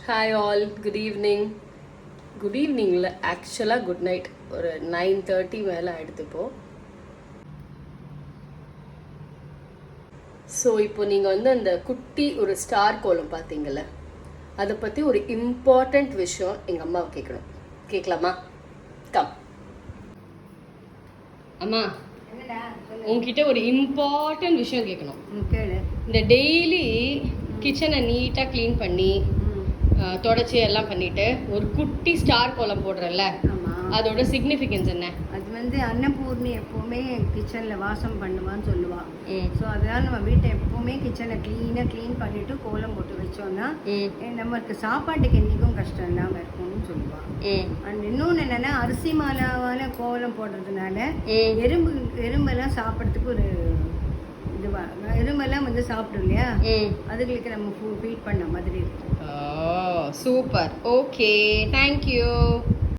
Hi all, good evening. Good ஈவினிங்கில் ஆக்சுவலாக good night. ஒரு 9:30 மேலே ஆகிடுது. ஸோ இப்போ நீங்கள் வந்து அந்த குட்டி ஒரு ஸ்டார் கோலம் பார்த்தீங்கல்ல, அதை பற்றி ஒரு இம்பார்ட்டண்ட் விஷயம் எங்கள் அம்மாவை கேட்கணும். கேட்கலாமா? கம் அம்மா, உங்ககிட்ட ஒரு இம்பார்ட்டன்ட் விஷயம் கேட்கணும். இந்த டெய்லி கிச்சனை நீட்டாக க்ளீன் பண்ணி தொடச்சி எல்லாம் பண்ணிட்டு ஒரு குட்டி ஸ்டார் கோலம் போடுறல்ல, அதோட சிக்னிஃபிகன்ஸ் என்ன? அது வந்து அன்னபூர்ணி எப்போவுமே கிச்சனில் வாசம் பண்ணுவான்னு சொல்லுவாள். ஸோ அதனால் நம்ம வீட்டை எப்போவுமே கிச்சனை க்ளீன் பண்ணிட்டு கோலம் போட்டு வச்சோம்னா நமக்கு சாப்பாட்டுக்கு என்றைக்கும் கஷ்டம் இல்லாமல் இருக்கும்னு சொல்லுவாள். அண்ட் இன்னொன்று என்னென்னா, அரிசி மாலாவால் கோலம் போடுறதுனால எறும்பெல்லாம் சாப்பிட்றதுக்கு ஒரு எறும்பெல்லாம் வந்து சாப்பிடும் இல்லையா, அதுகளுக்கு நம்ம ஃபீட் பண்ண மாதிரி இருக்கும். சூப்பர். Okay, thank you.